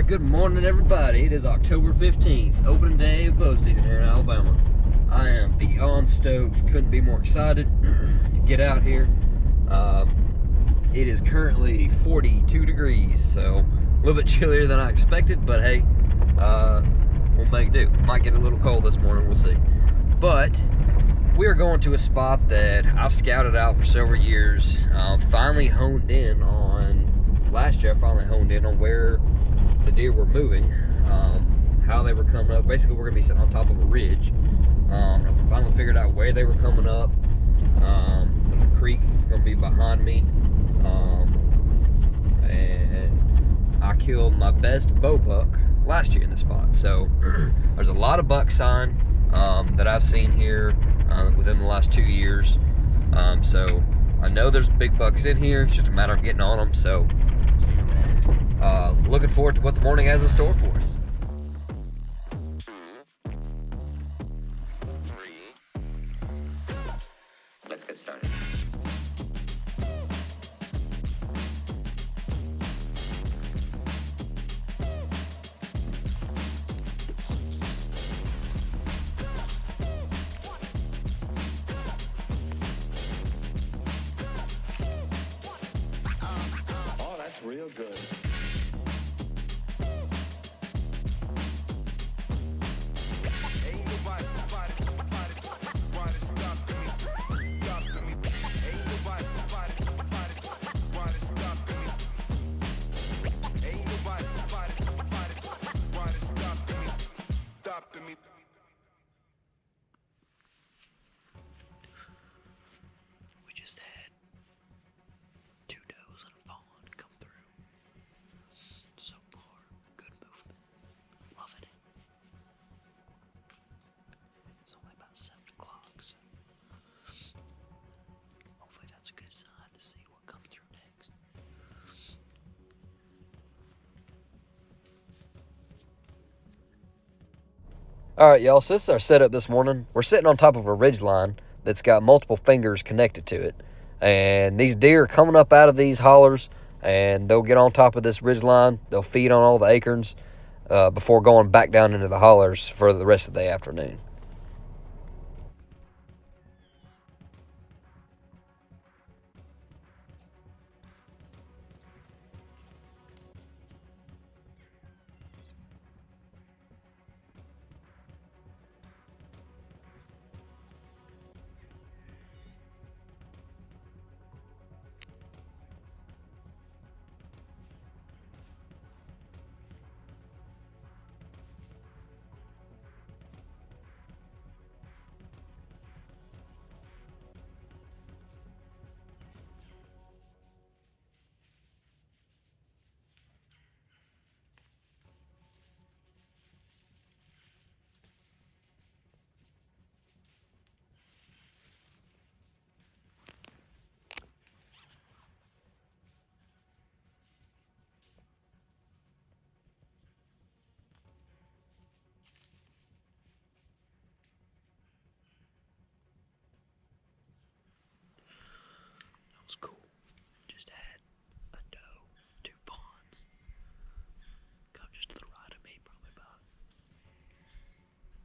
Good morning, everybody. It is October 15th, opening day of bow season here in Alabama. I am beyond stoked. Couldn't be more excited to get out here. It is currently 42 degrees, so a little bit chillier than I expected, but hey, we'll make do. Might get a little cold this morning, we'll see. But we are going to a spot that I've scouted out for several years. Finally honed in on, last year I finally honed in on where the deer were moving, how they were coming up. Basically, we're going to be sitting on top of a ridge. I finally figured out where they were coming up. There's a creek that's going to be behind me. And I killed my best bow buck last year in this spot. So there's a lot of buck sign that I've seen here within the last 2 years. So I know there's big bucks in here. It's just a matter of getting on them. So looking forward to what the morning has in store for us. Let's get started. Oh, that's real good. We just had 2 does and a fawn come through. So far, good movement. Loving it. It's only about 7 o'clock, so hopefully that's a good sign to see what comes through next. Alright, y'all, so this is our setup this morning. We're sitting on top of a ridge line that's got multiple fingers connected to it. And these deer are coming up out of these hollers, and they'll get on top of this ridge line. They'll feed on all the acorns before going back down into the hollers for the rest of the afternoon. That was cool. Just had a doe, 2 fawns. Come just to the right of me, probably about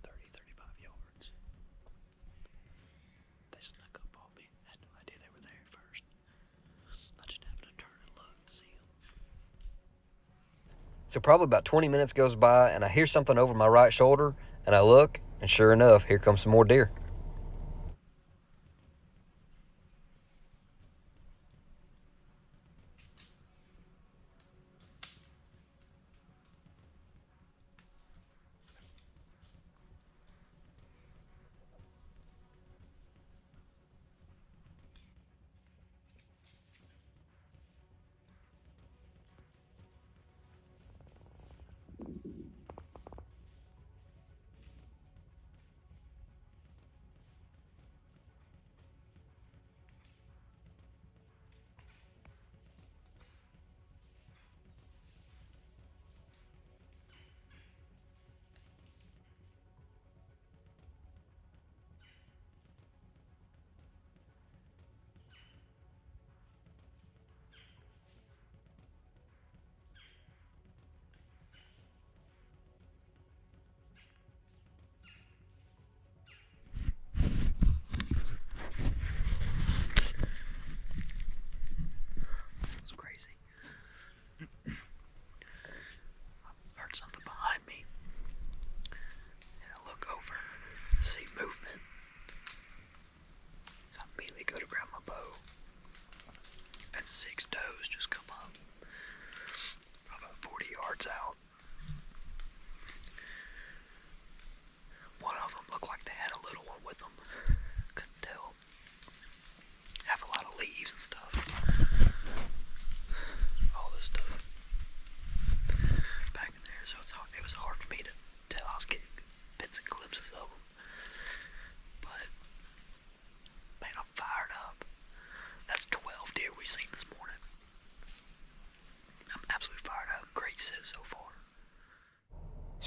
35 yards. They snuck up on me. Had no idea they were there at first. I just happened to turn and look to see them. So probably about 20 minutes goes by, and I hear something over my right shoulder, and I look, and sure enough, here comes some more deer.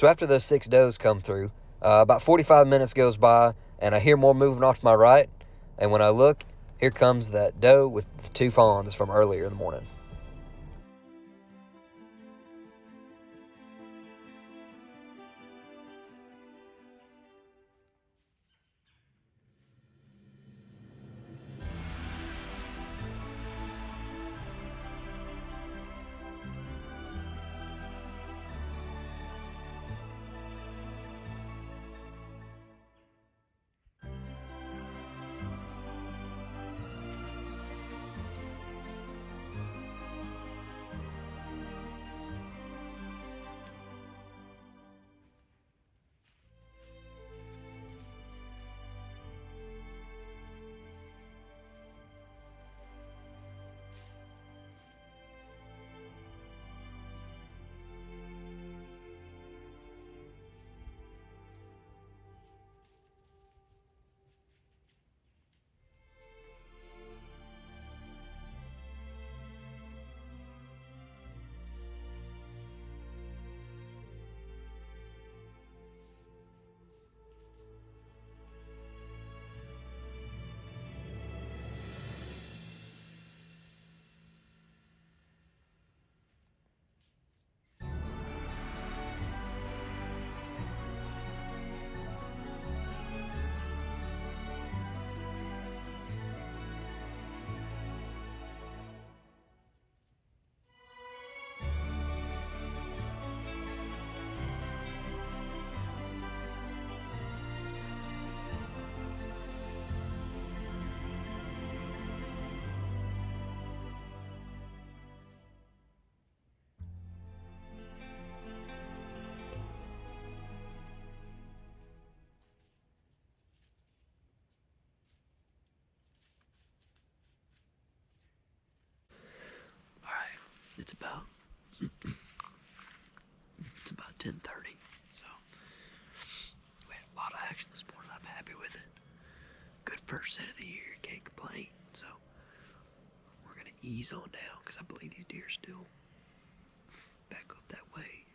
So after those 6 does come through, about 45 minutes goes by, and I hear more moving off to my right. And when I look, here comes that doe with the 2 fawns from earlier in the morning. It's about 10:30, so we had a lot of action this morning. I'm happy with it. Good first set of the year, can't complain. So we're gonna ease on down because I believe these deer are still back up that way,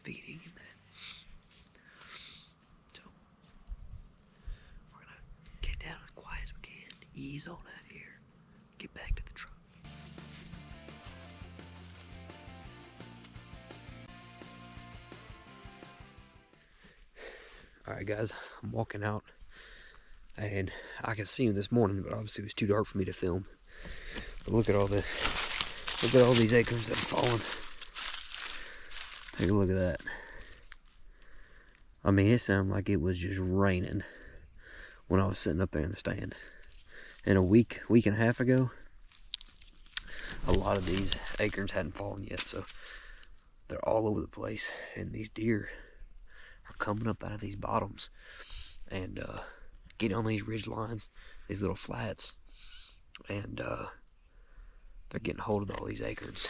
feeding and that. So we're gonna get down as quiet as we can, ease on out here, get back to the truck. Alright guys, I'm walking out and I could see him this morning, but obviously it was too dark for me to film. But look at all this. Look at all these acorns that have fallen. Take a look at that. I mean, it sounded like it was just raining when I was sitting up there in the stand. And a week and a half ago, a lot of these acorns hadn't fallen yet, so they're all over the place. And these deer are coming up out of these bottoms and getting on these ridge lines, these little flats, and they're getting hold of all these acorns,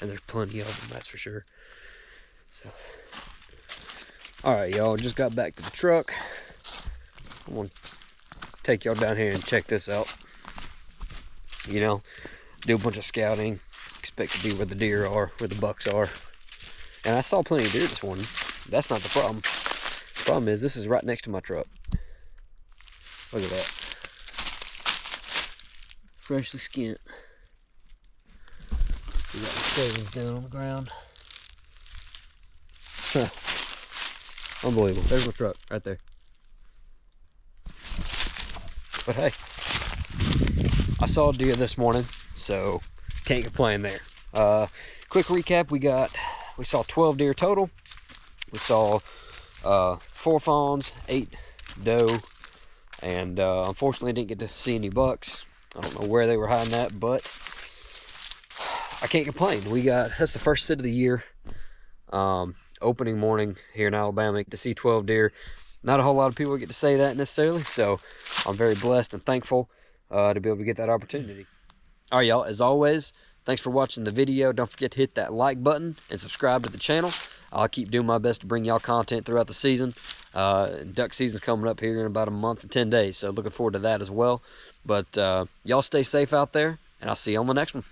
and there's plenty of them, that's for sure. So alright y'all, just got back to the truck. I'm gonna take y'all down here and check this out. You know, do a bunch of scouting, expect to be where the deer are, where the bucks are. And I saw plenty of deer this morning. That's not the problem. The problem is this is right next to my truck. Look at that. Freshly skint. We got the shavings down on the ground. Unbelievable. There's my truck right there. But hey, I saw a deer this morning, so can't complain there. Quick recap, we saw 12 deer total. We saw 4 fawns, 8 doe, and unfortunately didn't get to see any bucks. I don't know where they were hiding at, but I can't complain. That's the first sit of the year. Opening morning here in Alabama to see 12 deer. Not a whole lot of people get to say that necessarily, so I'm very blessed and thankful to be able to get that opportunity. All right, y'all, as always, thanks for watching the video. Don't forget to hit that like button and subscribe to the channel. I'll keep doing my best to bring y'all content throughout the season. Duck season's coming up here in about a month and 10 days, so looking forward to that as well. But y'all stay safe out there, and I'll see you on the next one.